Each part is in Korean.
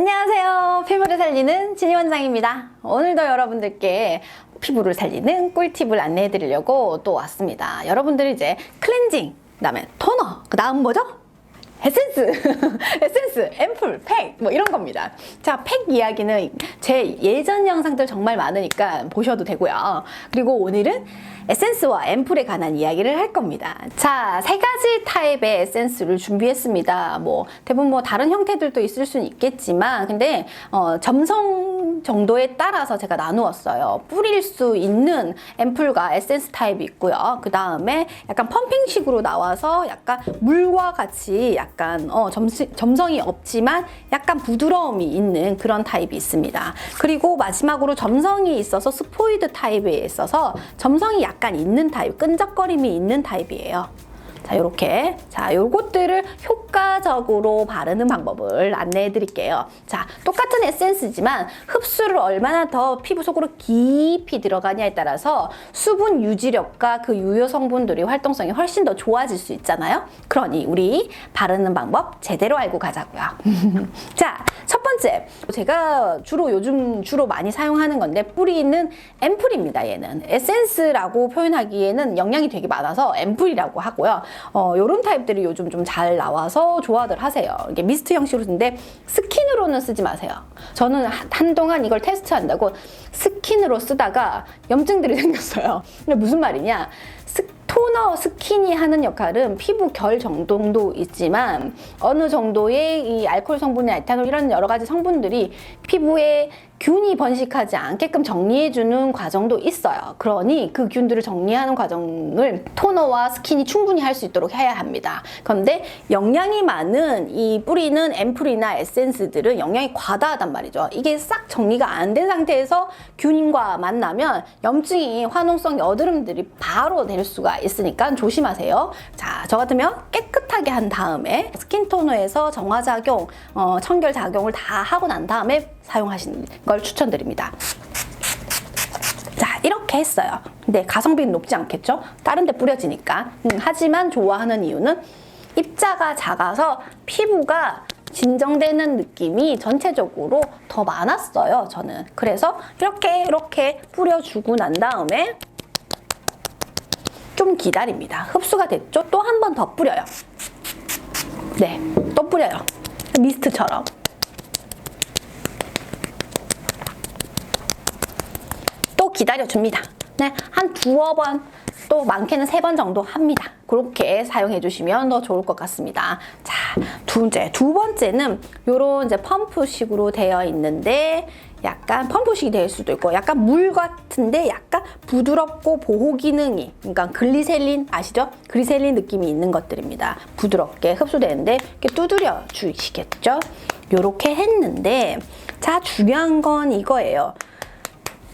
안녕하세요. 피부를 살리는 진희 원장입니다. 오늘도 여러분들께 피부를 살리는 꿀팁을 안내해 드리려고 또 왔습니다. 여러분들이 이제 클렌징, 그 다음에 토너, 그 다음 뭐죠? 에센스, 에센스, 앰플, 팩 뭐 이런 겁니다. 자, 팩 이야기는 제 예전 영상들 정말 많으니까 보셔도 되고요. 그리고 오늘은 에센스와 앰플에 관한 이야기를 할 겁니다. 자, 세 가지 타입의 에센스를 준비했습니다. 뭐 대부분 뭐 다른 형태들도 있을 수는 있겠지만 근데 점성 정도에 따라서 제가 나누었어요. 뿌릴 수 있는 앰플과 에센스 타입이 있고요. 그 다음에 약간 펌핑식으로 나와서 약간 물과 같이 약간 점성이 없지만 약간 부드러움이 있는 그런 타입이 있습니다. 그리고 마지막으로 점성이 있어서 스포이드 타입에 있어서 점성이 약간 있는 타입, 끈적거림이 있는 타입이에요. 자, 요렇게. 자, 요것들을 효과적으로 바르는 방법을 안내해 드릴게요. 자, 똑같은 에센스지만 흡수를 얼마나 더 피부 속으로 깊이 들어가냐에 따라서 수분 유지력과 그 유효 성분들이 활동성이 훨씬 더 좋아질 수 있잖아요. 그러니 우리 바르는 방법 제대로 알고 가자고요. 자, 첫 번째. 제가 요즘 주로 많이 사용하는 건데 뿌리는 앰플입니다. 얘는 에센스라고 표현하기에는 영양이 되게 많아서 앰플이라고 하고요. 요런 타입들이 요즘 좀 잘 나와서 좋아들 하세요. 이게 미스트 형식으로 쓰는데 스킨으로는 쓰지 마세요. 저는 한동안 이걸 테스트한다고 스킨으로 쓰다가 염증들이 생겼어요. 근데 무슨 말이냐? 토너, 스킨이 하는 역할은 피부 결 정도도 있지만 어느 정도의 이 알코올 성분이나 에탄올 이런 여러 가지 성분들이 피부에 균이 번식하지 않게끔 정리해주는 과정도 있어요. 그러니 그 균들을 정리하는 과정을 토너와 스킨이 충분히 할 수 있도록 해야 합니다. 그런데 영양이 많은 이 뿌리는 앰플이나 에센스들은 영양이 과다하단 말이죠. 이게 싹 정리가 안 된 상태에서 균과 만나면 염증이 화농성 여드름들이 바로 될 수가 있으니까 조심하세요. 자, 저 같으면 깨끗하게 한 다음에 스킨 토너에서 정화작용, 청결작용을 다 하고 난 다음에 사용하시는 걸 추천드립니다. 자, 이렇게 했어요. 근데 가성비는 높지 않겠죠? 다른 데 뿌려지니까. 하지만 좋아하는 이유는 입자가 작아서 피부가 진정되는 느낌이 전체적으로 더 많았어요, 저는. 그래서 이렇게 뿌려주고 난 다음에 좀 기다립니다. 흡수가 됐죠? 또 한 번 더 뿌려요. 네, 또 뿌려요. 미스트처럼. 또 기다려줍니다. 네, 한 두어 번, 또 많게는 3번 정도 합니다. 그렇게 사용해 주시면 더 좋을 것 같습니다. 자, 두 번째는 요런 이제 펌프식으로 되어 있는데 약간 펌프식이 될 수도 있고 약간 물 같은데 약간 부드럽고 보호 기능이, 그러니까 글리세린 아시죠? 글리세린 느낌이 있는 것들입니다. 부드럽게 흡수되는데 이렇게 두드려 주시겠죠? 요렇게 했는데 자, 중요한 건 이거예요.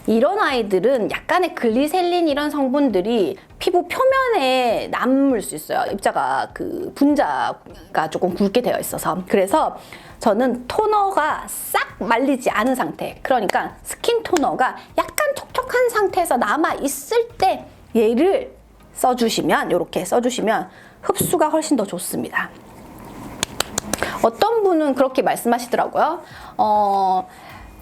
이런 아이들은 약간의 글리세린 이런 성분들이 피부 표면에 남을 수 있어요. 입자가 그 분자가 조금 굵게 되어 있어서. 그래서 저는 토너가 싹 말리지 않은 상태, 그러니까 스킨 토너가 약간 촉촉한 상태에서 남아 있을 때 얘를 써주시면, 이렇게 써주시면 흡수가 훨씬 더 좋습니다. 어떤 분은 그렇게 말씀하시더라고요.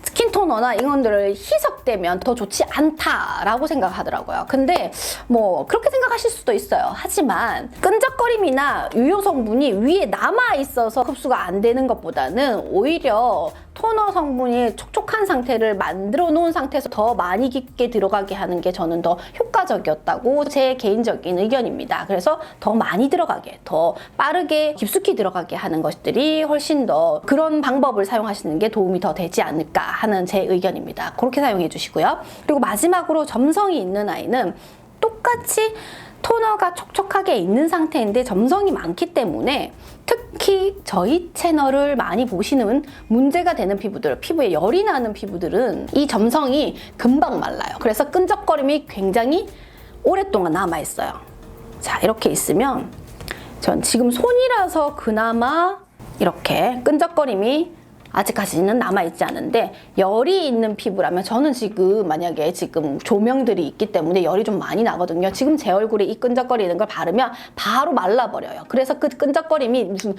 스킨 토너나 이건들을 희석되면 더 좋지 않다라고 생각하더라고요. 근데 뭐 그렇게 생각하실 수도 있어요. 하지만 끈적거림이나 유효 성분이 위에 남아 있어서 흡수가 안 되는 것보다는 오히려 토너 성분이 촉촉한 상태를 만들어 놓은 상태에서 더 많이 깊게 들어가게 하는 게 저는 더 효과적이었다고 제 개인적인 의견입니다. 그래서 더 많이 들어가게, 더 빠르게 깊숙이 들어가게 하는 것들이 훨씬 더 그런 방법을 사용하시는 게 도움이 더 되지 않을까 하는 제 의견입니다. 그렇게 사용해 주시고요. 그리고 마지막으로 점성이 있는 아이는 똑같이 토너가 촉촉하게 있는 상태인데 점성이 많기 때문에 특히 저희 채널을 많이 보시는 문제가 되는 피부들, 피부에 열이 나는 피부들은 이 점성이 금방 말라요. 그래서 끈적거림이 굉장히 오랫동안 남아있어요. 자, 이렇게 있으면 전 지금 손이라서 그나마 이렇게 끈적거림이 아직까지는 남아있지 않은데 열이 있는 피부라면 저는 지금 만약에 지금 조명들이 있기 때문에 열이 좀 많이 나거든요. 지금 제 얼굴에 이 끈적거리는 걸 바르면 바로 말라버려요. 그래서 그 끈적거림이 무슨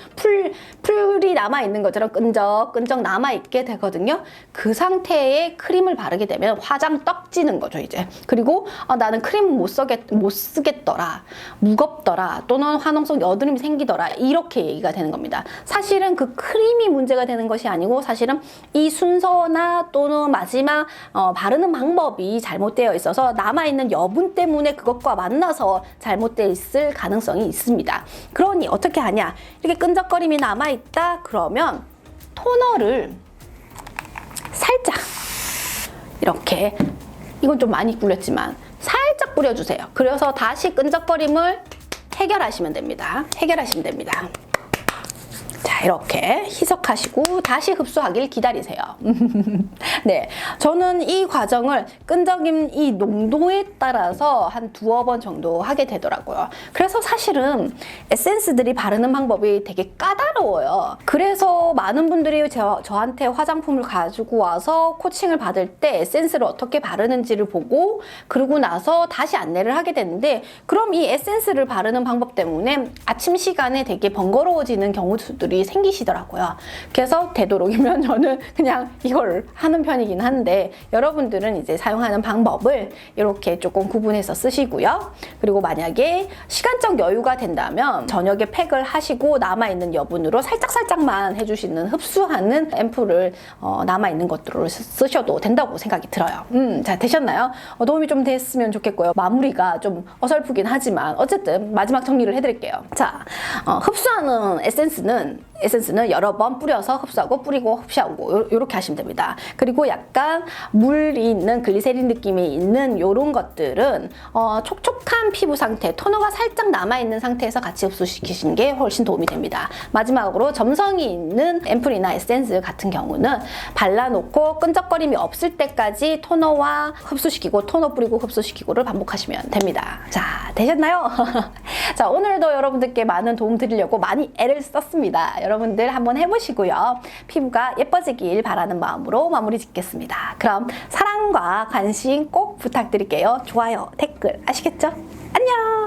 풀이 남아있는 것처럼 끈적끈적 남아있게 되거든요. 그 상태의 크림을 바르게 되면 화장 떡지는 거죠, 이제. 그리고 나는 크림 못 쓰겠더라, 무겁더라, 또는 화농성 여드름이 생기더라, 이렇게 얘기가 되는 겁니다. 사실은 그 크림이 문제가 되는 것이 아니고 사실은 이 순서나 또는 마지막 바르는 방법이 잘못되어 있어서 남아있는 여분 때문에 그것과 만나서 잘못되어 있을 가능성이 있습니다. 그러니 어떻게 하냐, 이렇게 끈적거림이 남아있다 그러면 토너를 살짝 이렇게, 이건 좀 많이 뿌렸지만 살짝 뿌려주세요. 그래서 다시 끈적거림을 해결하시면 됩니다. 자, 이렇게 희석하시고 다시 흡수하길 기다리세요. 네, 저는 이 과정을 끈적임 이 농도에 따라서 한 두어 번 정도 하게 되더라고요. 그래서 사실은 에센스들이 바르는 방법이 되게 까다로워요. 그래서 많은 분들이 저한테 화장품을 가지고 와서 코칭을 받을 때 에센스를 어떻게 바르는지를 보고 그러고 나서 다시 안내를 하게 되는데, 그럼 이 에센스를 바르는 방법 때문에 아침 시간에 되게 번거로워지는 경우들이 생기시더라고요. 그래서 되도록이면 저는 그냥 이걸 하는 편이긴 한데, 여러분들은 이제 사용하는 방법을 이렇게 조금 구분해서 쓰시고요. 그리고 만약에 시간적 여유가 된다면 저녁에 팩을 하시고 남아있는 여분으로 살짝만 해주시는, 흡수하는 앰플을 남아있는 것들로 쓰셔도 된다고 생각이 들어요. 자, 되셨나요? 도움이 좀 됐으면 좋겠고요. 마무리가 좀 어설프긴 하지만 어쨌든 마지막 정리를 해드릴게요. 자, 흡수하는 에센스는 여러 번 뿌려서 흡수하고 뿌리고 흡수하고 이렇게 하시면 됩니다. 그리고 약간 물이 있는 글리세린 느낌이 있는 이런 것들은 촉촉한 피부 상태, 토너가 살짝 남아있는 상태에서 같이 흡수시키시는 게 훨씬 도움이 됩니다. 마지막으로 점성이 있는 앰플이나 에센스 같은 경우는 발라놓고 끈적거림이 없을 때까지 토너와 흡수시키고 토너 뿌리고 흡수시키고를 반복하시면 됩니다. 자, 되셨나요? 자, 오늘도 여러분들께 많은 도움 드리려고 많이 애를 썼습니다. 여러분들 한번 해보시고요. 피부가 예뻐지길 바라는 마음으로 마무리 짓겠습니다. 그럼 사랑과 관심 꼭 부탁드릴게요. 좋아요, 댓글 아시겠죠? 안녕!